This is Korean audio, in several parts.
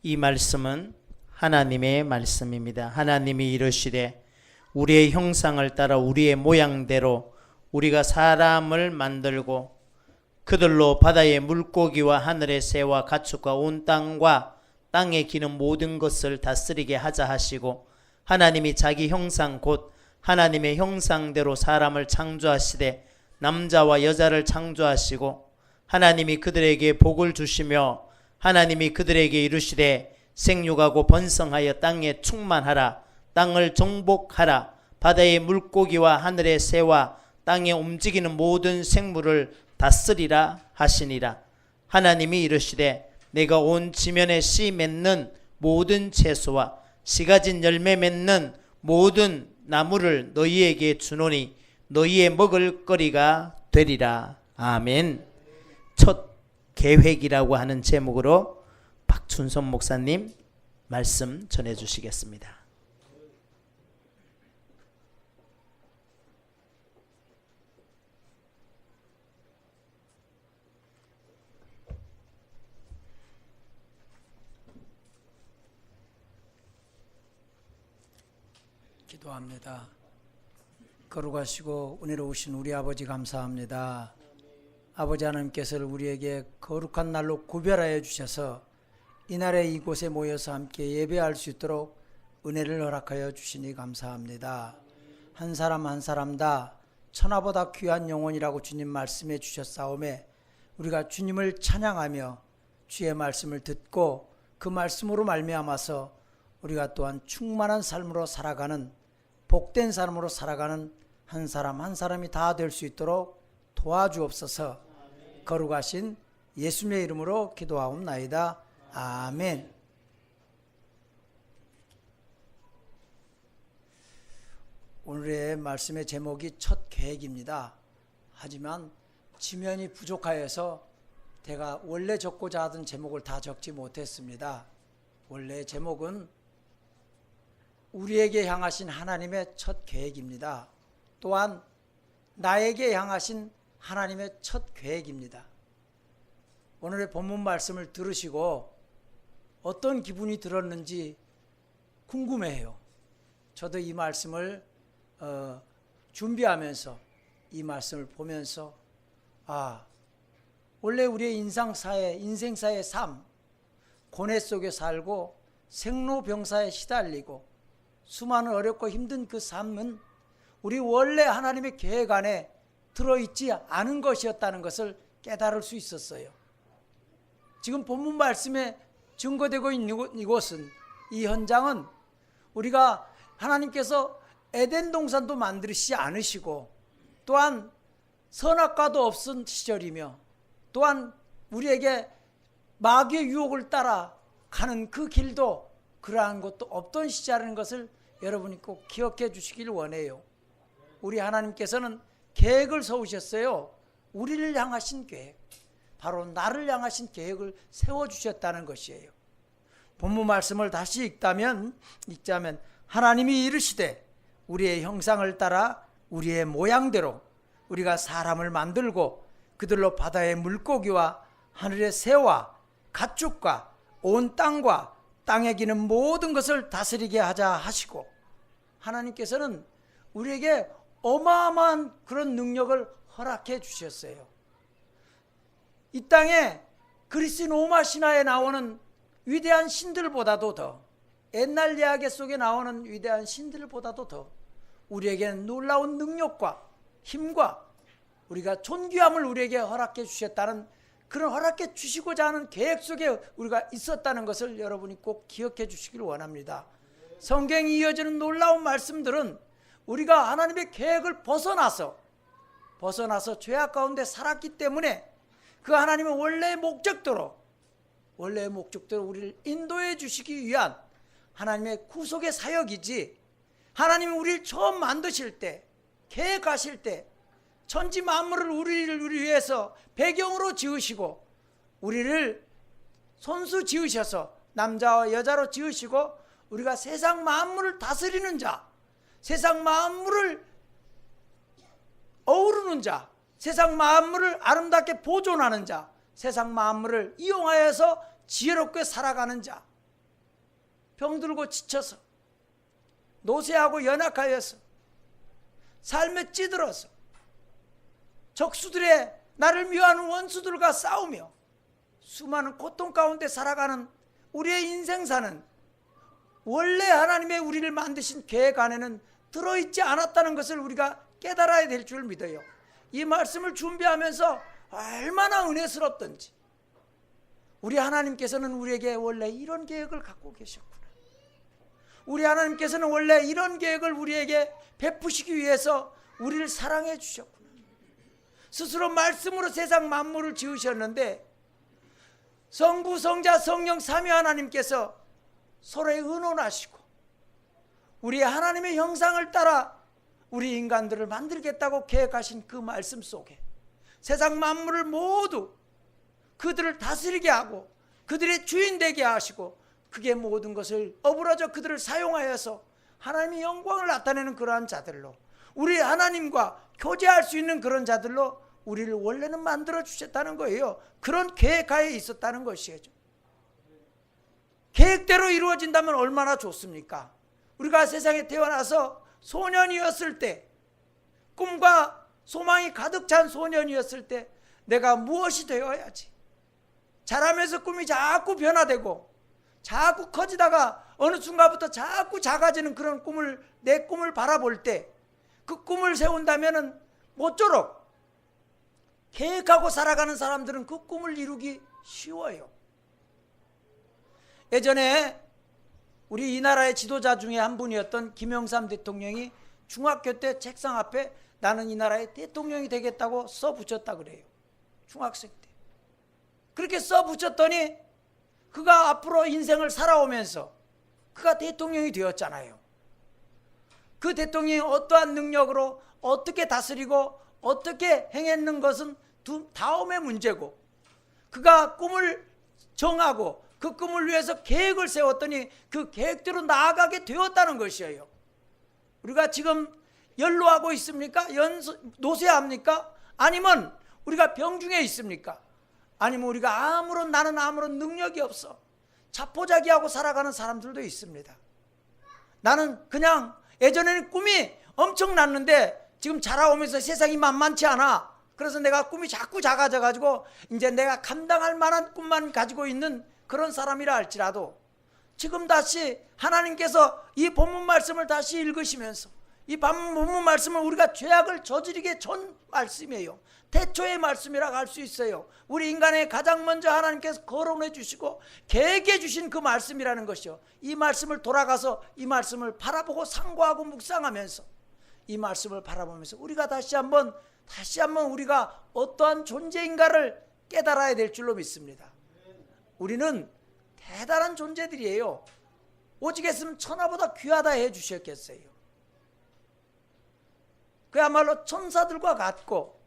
이 말씀은 하나님의 말씀입니다. 하나님이 이르시되 우리의 형상을 따라 우리의 모양대로 우리가 사람을 만들고 그들로 바다의 물고기와 하늘의 새와 가축과 온 땅과 땅에 기는 모든 것을 다스리게 하자 하시고, 하나님이 자기 형상 곧 하나님의 형상대로 사람을 창조하시되 남자와 여자를 창조하시고, 하나님이 그들에게 복을 주시며 하나님이 그들에게 이르시되 생육하고 번성하여 땅에 충만하라. 땅을 정복하라. 바다의 물고기와 하늘의 새와 땅에 움직이는 모든 생물을 다스리라 하시니라. 하나님이 이르시되 내가 온 지면에 씨 맺는 모든 채소와 씨 가진 열매 맺는 모든 나무를 너희에게 주노니 너희의 먹을 거리가 되리라. 아멘. 첫 계획이라고 하는 제목으로 박춘선 목사님 말씀 전해 주시겠습니다. 기도합니다. 거룩하시고 은혜로우신 우리 아버지 감사합니다. 아버지 하나님께서 우리에게 거룩한 날로 구별하여 주셔서 이날에 이곳에 모여서 함께 예배할 수 있도록 은혜를 허락하여 주시니 감사합니다. 한 사람 한 사람 다 천하보다 귀한 영혼이라고 주님 말씀해 주셨사오매 우리가 주님을 찬양하며 주의 말씀을 듣고 그 말씀으로 말미암아서 우리가 또한 충만한 삶으로 살아가는, 복된 삶으로 살아가는 한 사람 한 사람이 다 될 수 있도록 도와주옵소서. 거룩하신 예수님의 이름으로 기도하옵나이다. 아멘. 오늘의 말씀의 제목이 첫 계획입니다. 하지만 지면이 부족하여서 제가 원래 적고자 하던 제목을 다 적지 못했습니다. 원래 제목은 우리에게 향하신 하나님의 첫 계획입니다. 또한 나에게 향하신 하나님의 첫 계획입니다. 오늘의 본문 말씀을 들으시고 어떤 기분이 들었는지 궁금해요. 저도 이 말씀을 준비하면서 이 말씀을 보면서 원래 우리의 인생사의 삶, 고뇌 속에 살고 생로병사에 시달리고 수많은 어렵고 힘든 그 삶은 우리 원래 하나님의 계획 안에 들어있지 않은 것이었다는 것을 깨달을 수 있었어요. 지금 본문 말씀에 증거되고 있는 이곳은, 이 현장은 우리가 하나님께서 에덴 동산도 만드시지 않으시고 또한 선악과도 없은 시절이며 또한 우리에게 마귀의 유혹을 따라 가는 그 길도 그러한 것도 없던 시절인 것을 여러분이 꼭 기억해 주시길 원해요. 우리 하나님께서는 계획을 세우셨어요. 우리를 향하신 계획, 바로 나를 향하신 계획을 세워주셨다는 것이에요. 본문 말씀을 다시 읽자면 하나님이 이르시되 우리의 형상을 따라 우리의 모양대로 우리가 사람을 만들고 그들로 바다의 물고기와 하늘의 새와 가축과 온 땅과 땅에 기는 모든 것을 다스리게 하자 하시고, 하나님께서는 우리에게 어마어마한 그런 능력을 허락해 주셨어요. 이 땅에 그리스 로마 신화에 나오는 위대한 신들보다도 더, 옛날 이야기 속에 나오는 위대한 신들보다도 더 우리에게는 놀라운 능력과 힘과 우리가 존귀함을 우리에게 허락해 주셨다는, 그런 허락해 주시고자 하는 계획 속에 우리가 있었다는 것을 여러분이 꼭 기억해 주시길 원합니다. 성경이 이어지는 놀라운 말씀들은 우리가 하나님의 계획을 벗어나서 죄악 가운데 살았기 때문에 그 하나님의 원래의 목적대로 우리를 인도해 주시기 위한 하나님의 구속의 사역이지, 하나님이 우리를 처음 만드실 때, 계획하실 때 천지 만물을 우리를 위해서 배경으로 지으시고 우리를 손수 지으셔서 남자와 여자로 지으시고 우리가 세상 만물을 다스리는 자, 세상 만물을 어우르는 자, 세상 만물을 아름답게 보존하는 자, 세상 만물을 이용하여서 지혜롭게 살아가는 자, 병들고 지쳐서, 노쇠하고 연약하여서, 삶에 찌들어서, 적수들의 나를 미워하는 원수들과 싸우며 수많은 고통 가운데 살아가는 우리의 인생사는 원래 하나님의 우리를 만드신 계획 안에는 들어있지 않았다는 것을 우리가 깨달아야 될 줄 믿어요. 이 말씀을 준비하면서 얼마나 은혜스럽던지, 우리 하나님께서는 우리에게 원래 이런 계획을 갖고 계셨구나, 우리 하나님께서는 원래 이런 계획을 우리에게 베푸시기 위해서 우리를 사랑해 주셨구나. 스스로 말씀으로 세상 만물을 지으셨는데 성부, 성자, 성령 삼위 하나님께서 서로에 의논하시고 우리 하나님의 형상을 따라 우리 인간들을 만들겠다고 계획하신 그 말씀 속에 세상 만물을 모두 그들을 다스리게 하고 그들의 주인 되게 하시고 그게 모든 것을 어부러져 그들을 사용하여서 하나님의 영광을 나타내는 그러한 자들로, 우리 하나님과 교제할 수 있는 그런 자들로 우리를 원래는 만들어 주셨다는 거예요. 그런 계획하에 있었다는 것이죠. 계획대로 이루어진다면 얼마나 좋습니까? 우리가 세상에 태어나서 소년이었을 때, 꿈과 소망이 가득 찬 소년이었을 때 내가 무엇이 되어야지, 자라면서 꿈이 자꾸 변화되고 자꾸 커지다가 어느 순간부터 자꾸 작아지는 그런 꿈을, 내 꿈을 바라볼 때 그 꿈을 세운다면 모쪼록 계획하고 살아가는 사람들은 그 꿈을 이루기 쉬워요. 예전에 우리 이 나라의 지도자 중에 한 분이었던 김영삼 대통령이 중학교 때 책상 앞에 나는 이 나라의 대통령이 되겠다고 써붙였다 그래요. 중학생 때. 그렇게 써붙였더니 그가 앞으로 인생을 살아오면서 그가 대통령이 되었잖아요. 그 대통령이 어떠한 능력으로 어떻게 다스리고 어떻게 행했는 것은 다음의 문제고, 그가 꿈을 정하고 그 꿈을 위해서 계획을 세웠더니 그 계획대로 나아가게 되었다는 것이에요. 우리가 지금 연로하고 있습니까? 노쇠합니까? 아니면 우리가 병중에 있습니까? 아니면 우리가 나는 아무런 능력이 없어 자포자기하고 살아가는 사람들도 있습니다. 나는 그냥 예전에는 꿈이 엄청 났는데 지금 자라오면서 세상이 만만치 않아. 그래서 내가 꿈이 자꾸 작아져 가지고 이제 내가 감당할 만한 꿈만 가지고 있는 그런 사람이라 할지라도 지금 다시 하나님께서 이 본문 말씀을 다시 읽으시면서, 이 본문 말씀은 우리가 죄악을 저지르기 전 말씀이에요. 태초의 말씀이라고 할 수 있어요. 우리 인간의 가장 먼저 하나님께서 거론해 주시고 계획해 주신 그 말씀이라는 것이요. 이 말씀을 돌아가서 이 말씀을 바라보고 상고하고 묵상하면서 이 말씀을 바라보면서 우리가 다시 한번 우리가 어떠한 존재인가를 깨달아야 될 줄로 믿습니다. 우리는 대단한 존재들이에요. 오직 했으면 천하보다 귀하다 해 주셨겠어요. 그야말로 천사들과 같고,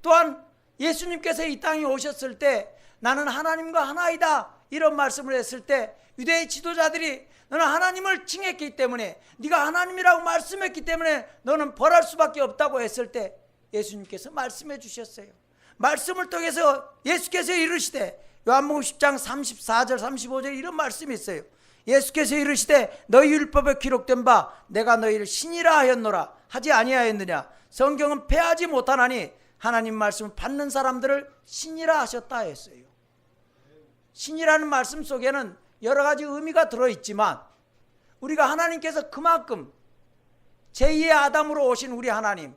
또한 예수님께서 이 땅에 오셨을 때 나는 하나님과 하나이다 이런 말씀을 했을 때 유대의 지도자들이 너는 하나님을 칭했기 때문에, 네가 하나님이라고 말씀했기 때문에 너는 벌할 수밖에 없다고 했을 때 예수님께서 말씀해 주셨어요. 말씀을 통해서 예수께서 이르시되, 요한복음 10장 34절 35절 이런 말씀이 있어요. 예수께서 이르시되 너희 율법에 기록된 바 내가 너희를 신이라 하였노라 하지 아니하였느냐. 성경은 패하지 못하나니 하나님 말씀을 받는 사람들을 신이라 하셨다 했어요. 신이라는 말씀 속에는 여러 가지 의미가 들어있지만 우리가 하나님께서 그만큼 제2의 아담으로 오신 우리 하나님,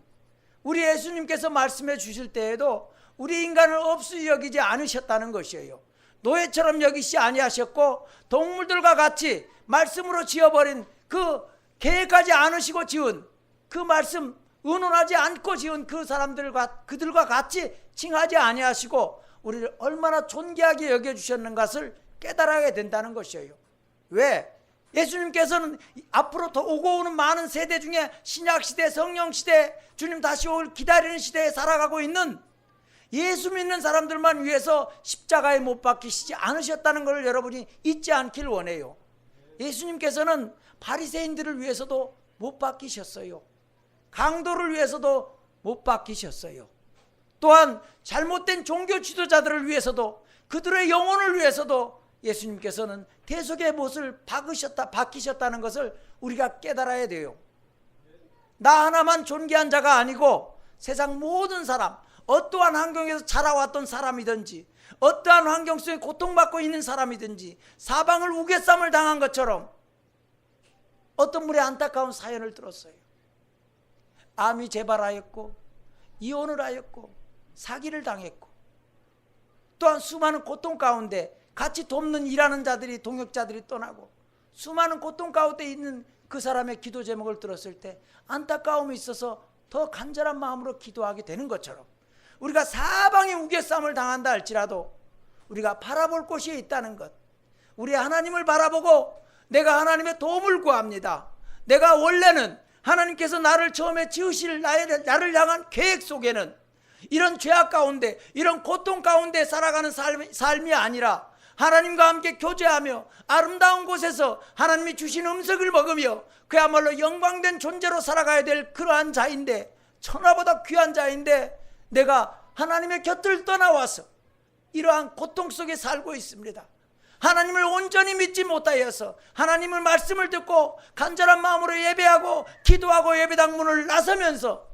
우리 예수님께서 말씀해 주실 때에도 우리 인간을 없이 여기지 않으셨다는 것이에요. 노예처럼 여기시 아니하셨고 동물들과 같이 말씀으로 지어버린 그 계획하지 않으시고 지은 그 말씀 의논하지 않고 지은 그 사람들과 그들과 같이 칭하지 아니하시고 우리를 얼마나 존귀하게 여겨주셨는 것을 깨달아야 된다는 것이에요. 왜? 예수님께서는 앞으로 더 오고 오는 많은 세대 중에 신약시대, 성령시대, 주님 다시 올 기다리는 시대에 살아가고 있는 예수 믿는 사람들만 위해서 십자가에 못 박히시지 않으셨다는 것을 여러분이 잊지 않길 원해요. 예수님께서는 바리새인들을 위해서도 못 박히셨어요. 강도를 위해서도 못 박히셨어요. 또한 잘못된 종교 지도자들을 위해서도, 그들의 영혼을 위해서도 예수님께서는 대속의 못을 박히셨다는 것을 우리가 깨달아야 돼요. 나 하나만 존귀한 자가 아니고 세상 모든 사람, 어떠한 환경에서 자라왔던 사람이든지 어떠한 환경 속에 고통받고 있는 사람이든지 사방을 우겨쌈을 당한 것처럼 어떤 분의 안타까운 사연을 들었어요. 암이 재발하였고 이혼을 하였고 사기를 당했고 또한 수많은 고통 가운데 같이 돕는 일하는 자들이 동역자들이 떠나고 수많은 고통 가운데 있는 그 사람의 기도 제목을 들었을 때 안타까움이 있어서 더 간절한 마음으로 기도하게 되는 것처럼 우리가 사방에 우겨쌈을 당한다 할지라도 우리가 바라볼 곳이 있다는 것, 우리 하나님을 바라보고 내가 하나님의 도움을 구합니다. 내가 원래는 하나님께서 나를 처음에 지으실 나를 향한 계획 속에는 이런 죄악 가운데 이런 고통 가운데 살아가는 삶이 아니라 하나님과 함께 교제하며 아름다운 곳에서 하나님이 주신 음식을 먹으며 그야말로 영광된 존재로 살아가야 될 그러한 자인데, 천하보다 귀한 자인데 내가 하나님의 곁을 떠나와서 이러한 고통 속에 살고 있습니다. 하나님을 온전히 믿지 못하여서 하나님의 말씀을 듣고 간절한 마음으로 예배하고 기도하고 예배당 문을 나서면서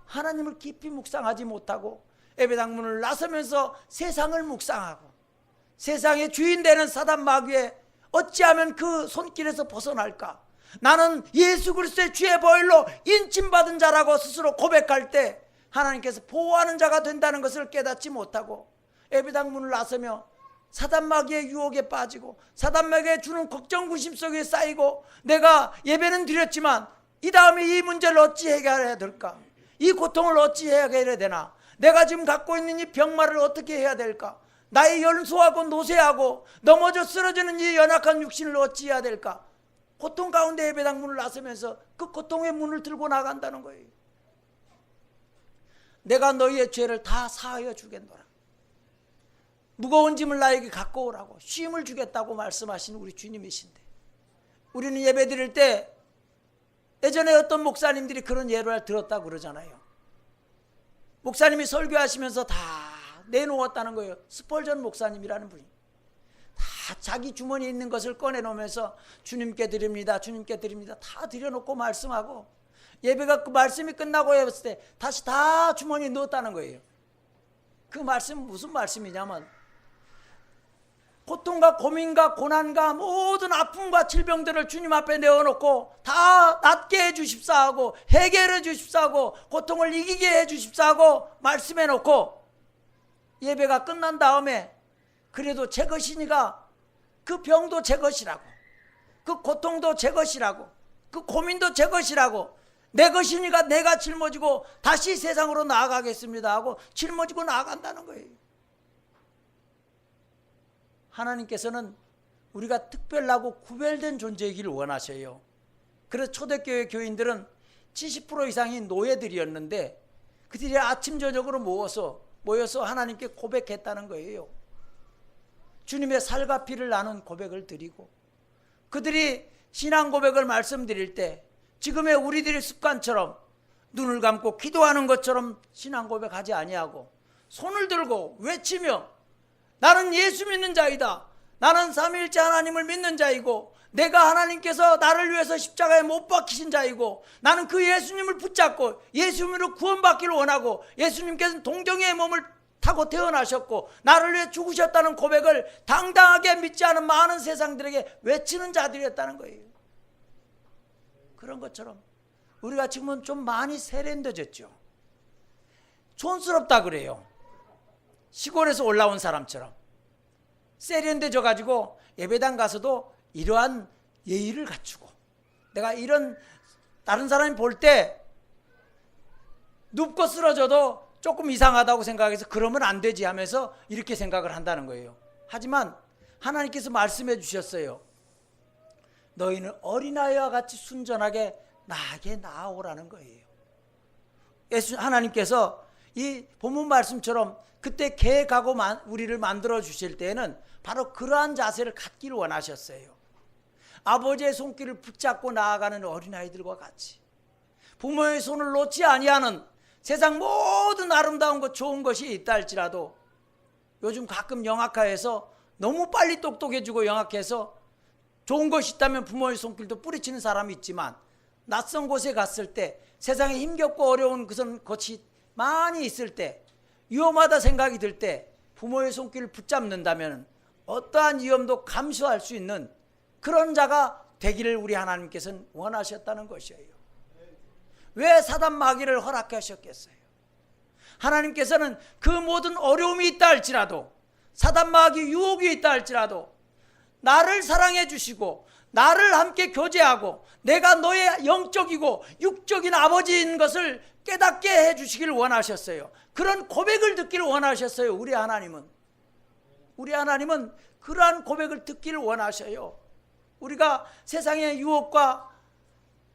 하나님을 깊이 묵상하지 못하고 예배당 문을 나서면서 세상을 묵상하고 세상의 주인 되는 사단 마귀에 어찌하면 그 손길에서 벗어날까? 나는 예수 그리스도의 주의 보혈로 인침받은 자라고 스스로 고백할 때 하나님께서 보호하는 자가 된다는 것을 깨닫지 못하고 예배당 문을 나서며 사단 마귀의 유혹에 빠지고 사단 마귀가 주는 걱정 근심 속에 쌓이고 내가 예배는 드렸지만 이 다음에 이 문제를 어찌 해결해야 될까? 이 고통을 어찌 해결해야 되나? 내가 지금 갖고 있는 이 병마를 어떻게 해야 될까? 나의 연소하고 노쇠하고 넘어져 쓰러지는 이 연약한 육신을 어찌 해야 될까? 고통 가운데 예배당 문을 나서면서 그 고통의 문을 들고 나간다는 거예요. 내가 너희의 죄를 다 사하여 주겠노라. 무거운 짐을 나에게 갖고 오라고 쉼을 주겠다고 말씀하신 우리 주님이신데, 우리는 예배 드릴 때 예전에 어떤 목사님들이 그런 예를 들었다고 그러잖아요. 목사님이 설교하시면서 다 내놓았다는 거예요. 스펄전 목사님이라는 분이 다 자기 주머니에 있는 것을 꺼내놓으면서 주님께 드립니다, 주님께 드립니다 다 드려놓고 말씀하고 예배가 그 말씀이 끝나고 했을 때 다시 다 주머니에 넣었다는 거예요. 그 말씀은 무슨 말씀이냐면 고통과 고민과 고난과 모든 아픔과 질병들을 주님 앞에 내어놓고 다 낫게 해주십사 하고 해결해 주십사 하고 고통을 이기게 해주십사 하고 말씀해 놓고 예배가 끝난 다음에 그래도 제 것이니까 그 병도 제 것이라고 그 고통도 제 것이라고 그 고민도 제 것이라고 내 것이니까 내가 짊어지고 다시 세상으로 나아가겠습니다 하고 짊어지고 나아간다는 거예요. 하나님께서는 우리가 특별하고 구별된 존재이기를 원하셔요. 그래서 초대교회 교인들은 70% 이상이 노예들이었는데 그들이 아침 저녁으로 모여서 하나님께 고백했다는 거예요. 주님의 살과 피를 나눈 고백을 드리고 그들이 신앙 고백을 말씀드릴 때 지금의 우리들의 습관처럼 눈을 감고 기도하는 것처럼 신앙 고백하지 아니하고 손을 들고 외치며 나는 예수 믿는 자이다. 나는 삼위일체 하나님을 믿는 자이고 내가 하나님께서 나를 위해서 십자가에 못 박히신 자이고 나는 그 예수님을 붙잡고 예수님으로 구원받기를 원하고 예수님께서는 동정의 몸을 타고 태어나셨고 나를 위해 죽으셨다는 고백을 당당하게 믿지 않은 많은 세상들에게 외치는 자들이었다는 거예요. 그런 것처럼 우리가 지금은 좀 많이 세련되졌죠. 촌스럽다 그래요. 시골에서 올라온 사람처럼 세련되져 가지고 예배당 가서도 이러한 예의를 갖추고 내가 이런 다른 사람이 볼 때 눕고 쓰러져도 조금 이상하다고 생각해서 그러면 안 되지 하면서 이렇게 생각을 한다는 거예요. 하지만 하나님께서 말씀해 주셨어요. 너희는 어린아이와 같이 순전하게 나에게 나아오라는 거예요. 하나님께서 이 본문 말씀처럼 그때 계획하고 우리를 만들어 주실 때에는 바로 그러한 자세를 갖기를 원하셨어요. 아버지의 손길을 붙잡고 나아가는 어린아이들과 같이 부모의 손을 놓지 아니하는 세상 모든 아름다운 것 좋은 것이 있다 할지라도 요즘 가끔 영악화해서 너무 빨리 똑똑해지고 영악해서 좋은 것이 있다면 부모의 손길도 뿌리치는 사람이 있지만 낯선 곳에 갔을 때 세상에 힘겹고 어려운 그런 것이 많이 있을 때 위험하다 생각이 들 때 부모의 손길을 붙잡는다면 어떠한 위험도 감수할 수 있는 그런 자가 되기를 우리 하나님께서는 원하셨다는 것이에요. 왜 사단 마귀를 허락하셨겠어요? 하나님께서는 그 모든 어려움이 있다 할지라도 사단 마귀 유혹이 있다 할지라도 나를 사랑해 주시고 나를 함께 교제하고 내가 너의 영적이고 육적인 아버지인 것을 깨닫게 해 주시길 원하셨어요. 그런 고백을 듣기를 원하셨어요. 우리 하나님은 그러한 고백을 듣기를 원하셔요. 우리가 세상의 유혹과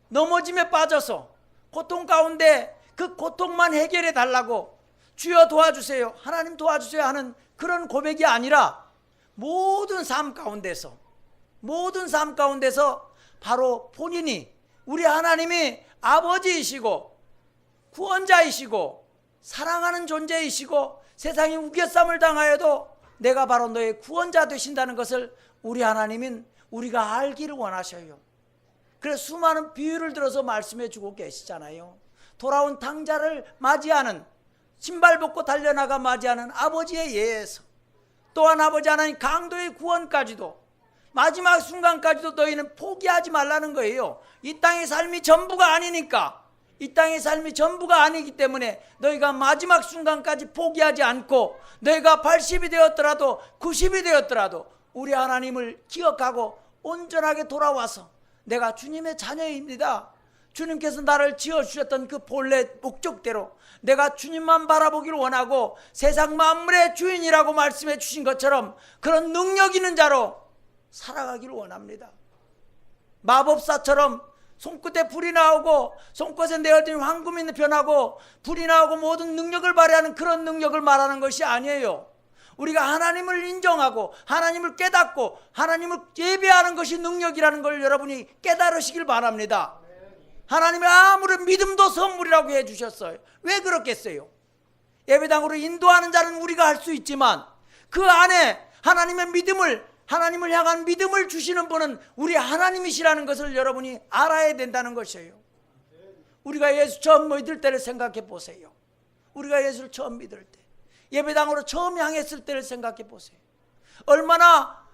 넘어짐에 빠져서 고통 가운데 그 고통만 해결해 달라고 주여 도와주세요, 하나님 도와주세요 하는 그런 고백이 아니라 모든 삶 가운데서 바로 본인이 우리 하나님이 아버지이시고 구원자이시고 사랑하는 존재이시고 세상이 우겨쌈을 당하여도 내가 바로 너의 구원자 되신다는 것을 우리 하나님은 우리가 알기를 원하셔요. 그래서 수많은 비유를 들어서 말씀해 주고 계시잖아요. 돌아온 탕자를 맞이하는, 신발 벗고 달려나가 맞이하는 아버지의 예에서, 또한 아버지 하나님 강도의 구원까지도 마지막 순간까지도 너희는 포기하지 말라는 거예요. 이 땅의 삶이 전부가 아니니까, 이 땅의 삶이 전부가 아니기 때문에 너희가 마지막 순간까지 포기하지 않고 너희가 80이 되었더라도 90이 되었더라도 우리 하나님을 기억하고 온전하게 돌아와서 내가 주님의 자녀입니다, 주님께서 나를 지어주셨던 그 본래 목적대로 내가 주님만 바라보기를 원하고 세상 만물의 주인이라고 말씀해 주신 것처럼 그런 능력 있는 자로 살아가기를 원합니다. 마법사처럼 손끝에 불이 나오고 손끝에 내어진 황금이 변하고 불이 나오고 모든 능력을 발휘하는 그런 능력을 말하는 것이 아니에요. 우리가 하나님을 인정하고 하나님을 깨닫고 하나님을 예배하는 것이 능력이라는 걸 여러분이 깨달으시길 바랍니다. 하나님의 아무런 믿음도 선물이라고 해주셨어요. 왜 그렇겠어요? 예배당으로 인도하는 자는 우리가 할 수 있지만 그 안에 하나님의 믿음을, 하나님을 향한 믿음을 주시는 분은 우리 하나님이시라는 것을 여러분이 알아야 된다는 것이에요. 우리가 예수 처음 믿을 때를 생각해 보세요. 우리가 예수를 처음 믿을 때, 예배당으로 처음 향했을 때를 생각해 보세요. 얼마나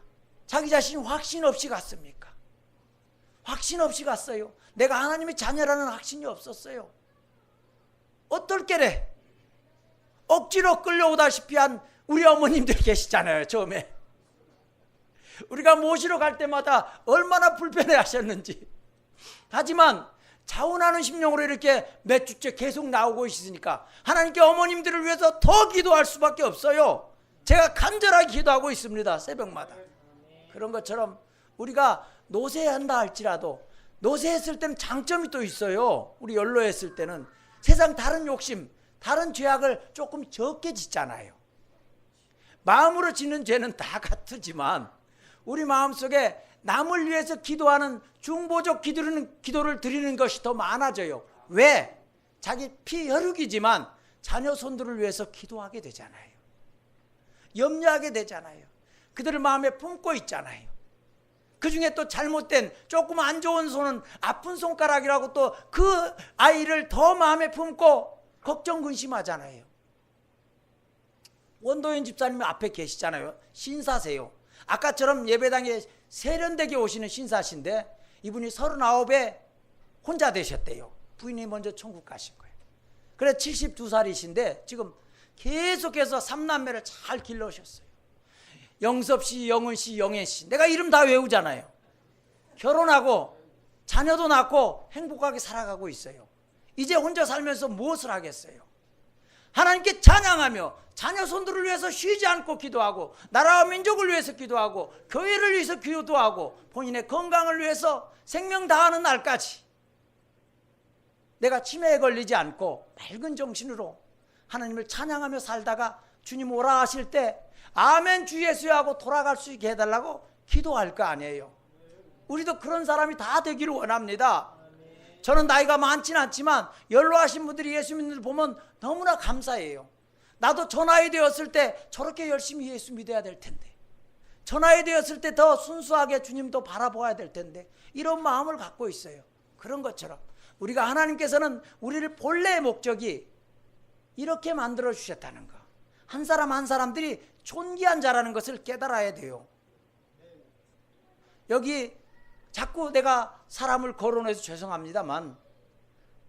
자기 자신이 확신 없이 갔습니까? 확신 없이 갔어요. 내가 하나님의 자녀라는 확신이 없었어요. 어떨 게래 억지로 끌려오다시피 한 우리 어머님들 계시잖아요. 처음에 우리가 모시러 갈 때마다 얼마나 불편해 하셨는지. 하지만 자원하는 심령으로 이렇게 몇 주째 계속 나오고 있으니까 하나님께 어머님들을 위해서 더 기도할 수밖에 없어요. 제가 간절하게 기도하고 있습니다. 새벽마다. 그런 것처럼 우리가 노세한다 할지라도 노세했을 때는 장점이 또 있어요. 우리 연로했을 때는 세상 다른 욕심, 다른 죄악을 조금 적게 짓잖아요. 마음으로 짓는 죄는 다 같지만 우리 마음속에 남을 위해서 기도하는 중보적 기도를 드리는 것이 더 많아져요. 왜? 자기 피 혈육이지만 자녀 손들을 위해서 기도하게 되잖아요. 염려하게 되잖아요. 그들을 마음에 품고 있잖아요. 그 중에 또 잘못된 조금 안 좋은 손은 아픈 손가락이라고 또 그 아이를 더 마음에 품고 걱정 근심하잖아요. 원도현 집사님이 앞에 계시잖아요. 신사세요. 아까처럼 예배당에 세련되게 오시는 신사신데 이분이 39에 혼자 되셨대요. 부인이 먼저 천국 가신 거예요. 그래서 72살이신데 지금 계속해서 3남매를 잘 길러오셨어요. 영섭씨, 영은씨, 영애씨, 내가 이름 다 외우잖아요. 결혼하고 자녀도 낳고 행복하게 살아가고 있어요. 이제 혼자 살면서 무엇을 하겠어요? 하나님께 찬양하며 자녀 손들을 위해서 쉬지 않고 기도하고 나라와 민족을 위해서 기도하고 교회를 위해서 기도하고 본인의 건강을 위해서 생명 다하는 날까지 내가 치매에 걸리지 않고 맑은 정신으로 하나님을 찬양하며 살다가 주님 오라 하실 때 아멘 주 예수여 하고 돌아갈 수 있게 해달라고 기도할 거 아니에요. 우리도 그런 사람이 다 되기를 원합니다. 저는 나이가 많지는 않지만 연로하신 분들이 예수 믿는 분들 보면 너무나 감사해요. 나도 저 나이 되었을 때 저렇게 열심히 예수 믿어야 될 텐데 천하에 되었을 때 더 순수하게 주님도 바라보아야 될 텐데 이런 마음을 갖고 있어요. 그런 것처럼 우리가 하나님께서는 우리를 본래의 목적이 이렇게 만들어 주셨다는 거, 한 사람 한 사람들이 존귀한 자라는 것을 깨달아야 돼요. 여기 자꾸 내가 사람을 거론해서 죄송합니다만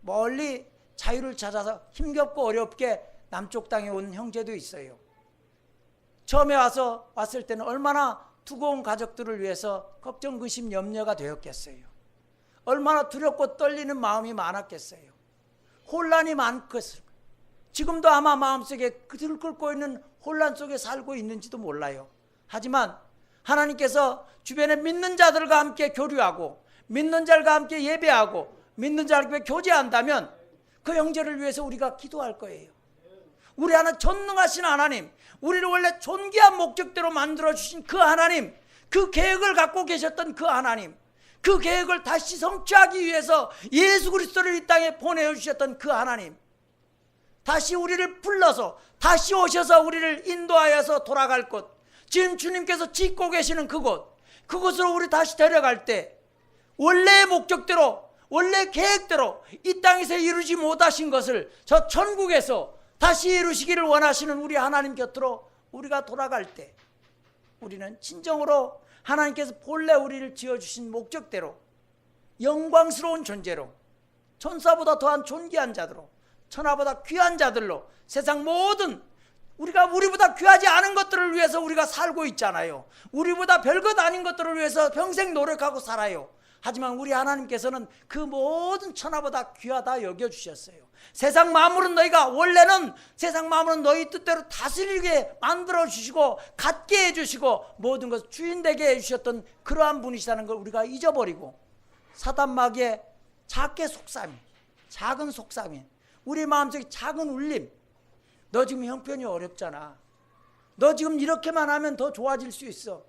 멀리 자유를 찾아서 힘겹고 어렵게 남쪽 땅에 온 형제도 있어요. 처음에 왔을 때는 얼마나 두고온 가족들을 위해서 걱정, 근심, 염려가 되었겠어요. 얼마나 두렵고 떨리는 마음이 많았겠어요. 혼란이 많겠어요. 지금도 아마 마음속에 들끓고 있는 혼란 속에 살고 있는지도 몰라요. 하지만 하나님께서 주변에 믿는 자들과 함께 교류하고 믿는 자들과 함께 예배하고 믿는 자들과 함께 교제한다면 그 형제를 위해서 우리가 기도할 거예요. 우리 하나 전능하신 하나님, 우리를 원래 존귀한 목적대로 만들어주신 그 하나님, 그 계획을 갖고 계셨던 그 하나님, 그 계획을 다시 성취하기 위해서 예수 그리스도를 이 땅에 보내주셨던 그 하나님, 다시 우리를 불러서 다시 오셔서 우리를 인도하여서 돌아갈 곳, 지금 주님께서 짓고 계시는 그곳으로 우리 다시 데려갈 때 원래의 목적대로, 원래 계획대로 이 땅에서 이루지 못하신 것을 저 천국에서 다시 이루시기를 원하시는 우리 하나님 곁으로 우리가 돌아갈 때 우리는 진정으로 하나님께서 본래 우리를 지어주신 목적대로 영광스러운 존재로, 천사보다 더한 존귀한 자들로, 천하보다 귀한 자들로, 세상 모든 우리보다 귀하지 않은 것들을 위해서 우리가 살고 있잖아요. 우리보다 별것 아닌 것들을 위해서 평생 노력하고 살아요. 하지만 우리 하나님께서는 그 모든 천하보다 귀하다 여겨주셨어요. 세상 만물은 원래는 세상 만물은 너희 뜻대로 다스리게 만들어주시고 갖게 해주시고 모든 것을 주인 되게 해주셨던 그러한 분이시다는 걸 우리가 잊어버리고 사단마귀의 작은 속삭임, 우리 마음속에 작은 울림, 너 지금 형편이 어렵잖아. 너 지금 이렇게만 하면 더 좋아질 수 있어.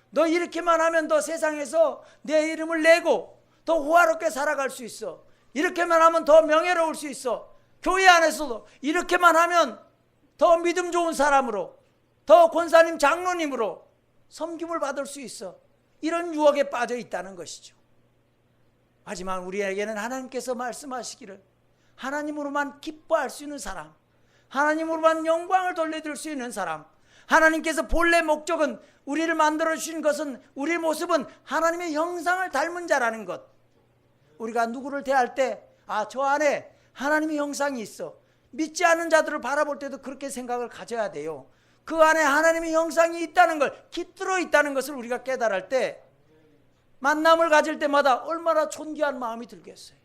너 이렇게만 하면 더 세상에서 내 이름을 내고 더 호화롭게 살아갈 수 있어. 이렇게만 하면 더 명예로울 수 있어. 교회 안에서도 이렇게만 하면 더 믿음 좋은 사람으로, 더 권사님 장로님으로 섬김을 받을 수 있어. 이런 유혹에 빠져 있다는 것이죠. 하지만 우리에게는 하나님께서 말씀하시기를 하나님으로만 기뻐할 수 있는 사람, 하나님으로만 영광을 돌려드릴 수 있는 사람, 하나님께서 본래 목적은 우리를 만들어주신 것은 우리의 모습은 하나님의 형상을 닮은 자라는 것, 우리가 누구를 대할 때 저 안에 하나님의 형상이 있어. 믿지 않는 자들을 바라볼 때도 그렇게 생각을 가져야 돼요. 그 안에 하나님의 형상이 있다는 걸, 깃들어 있다는 것을 우리가 깨달을 때 만남을 가질 때마다 얼마나 존귀한 마음이 들겠어요.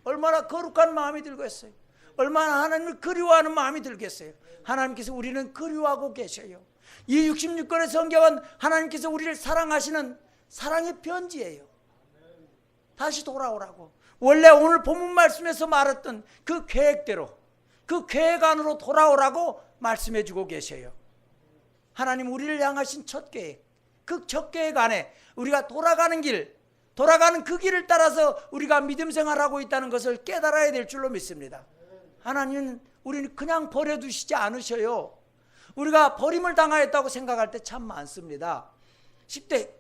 얼마나 거룩한 마음이 들겠어요. 얼마나 하나님을 그리워하는 마음이 들겠어요. 하나님께서 우리는 그리워하고 계셔요. 이 66권의 성경은 하나님께서 우리를 사랑하시는 사랑의 편지예요. 다시 돌아오라고, 원래 오늘 본문 말씀에서 말했던 그 계획대로, 그 계획 안으로 돌아오라고 말씀해 주고 계셔요. 하나님 우리를 향하신 첫 계획, 그 첫 계획 안에 우리가 돌아가는 그 길을 따라서 우리가 믿음 생활하고 있다는 것을 깨달아야 될 줄로 믿습니다. 하나님은 우리는 그냥 버려두시지 않으셔요. 우리가 버림을 당하였다고 생각할 때 참 많습니다. 10대,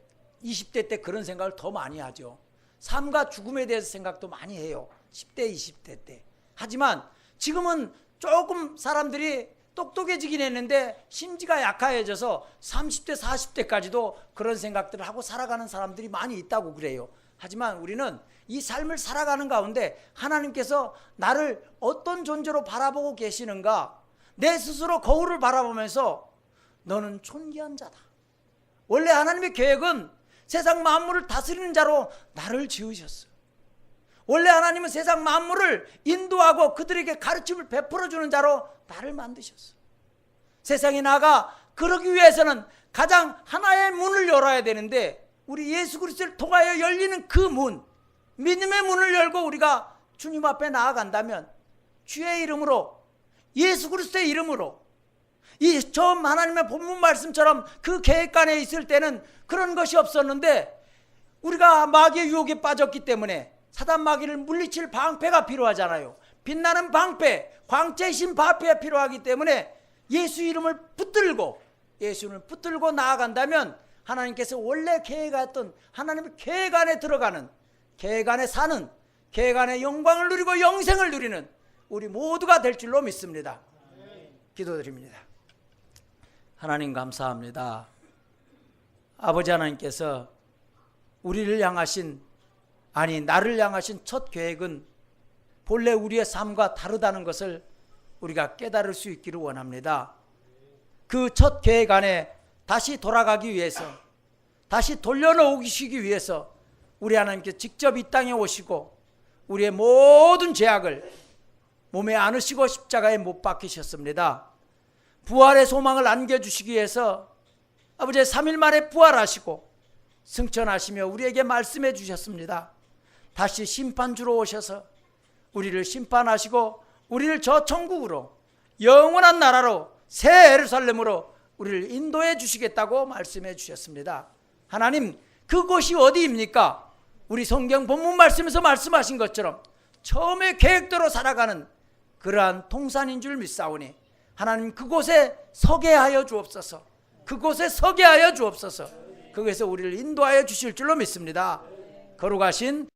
20대 때 그런 생각을 더 많이 하죠. 삶과 죽음에 대해서 생각도 많이 해요. 10대, 20대 때. 하지만 지금은 조금 사람들이 똑똑해지긴 했는데 심지가 약해져서 30대, 40대까지도 그런 생각들을 하고 살아가는 사람들이 많이 있다고 그래요. 하지만 우리는 이 삶을 살아가는 가운데 하나님께서 나를 어떤 존재로 바라보고 계시는가, 내 스스로 거울을 바라보면서 너는 존귀한 자다. 원래 하나님의 계획은 세상 만물을 다스리는 자로 나를 지으셨어요. 원래 하나님은 세상 만물을 인도하고 그들에게 가르침을 베풀어주는 자로 나를 만드셨어요. 세상에 나가 그러기 위해서는 가장 하나의 문을 열어야 되는데 우리 예수 그리스도를 통하여 열리는 그 문, 믿음의 문을 열고 우리가 주님 앞에 나아간다면 주의 이름으로, 예수 그리스도의 이름으로, 이 처음 하나님의 본문 말씀처럼 그 계획관에 있을 때는 그런 것이 없었는데 우리가 마귀의 유혹에 빠졌기 때문에 사단 마귀를 물리칠 방패가 필요하잖아요. 빛나는 방패, 광채이신 방패가 필요하기 때문에 예수 이름을 붙들고 나아간다면 하나님께서 원래 계획하였던 하나님의 계획 안에 들어가는, 계획 안에 사는, 계획 안에 영광을 누리고 영생을 누리는 우리 모두가 될 줄로 믿습니다. 기도드립니다. 하나님 감사합니다. 아버지 하나님께서 우리를 향하신, 아니 나를 향하신 첫 계획은 본래 우리의 삶과 다르다는 것을 우리가 깨달을 수 있기를 원합니다. 그 첫 계획 안에 다시 돌아가기 위해서, 다시 돌려놓으시기 위해서 우리 하나님께 직접 이 땅에 오시고 우리의 모든 죄악을 몸에 안으시고 십자가에 못 박히셨습니다. 부활의 소망을 안겨주시기 위해서 아버지 3일 만에 부활하시고 승천하시며 우리에게 말씀해 주셨습니다. 다시 심판주로 오셔서 우리를 심판하시고 우리를 저 천국으로, 영원한 나라로, 새 예루살렘으로 우리를 인도해 주시겠다고 말씀해 주셨습니다. 하나님, 그곳이 어디입니까? 우리 성경 본문 말씀에서 말씀하신 것처럼 처음에 계획대로 살아가는 그러한 통산인 줄 믿사오니 하나님 그곳에 서게 하여 주옵소서. 그곳에 서게 하여 주옵소서. 거기에서 우리를 인도하여 주실 줄로 믿습니다. 거룩하신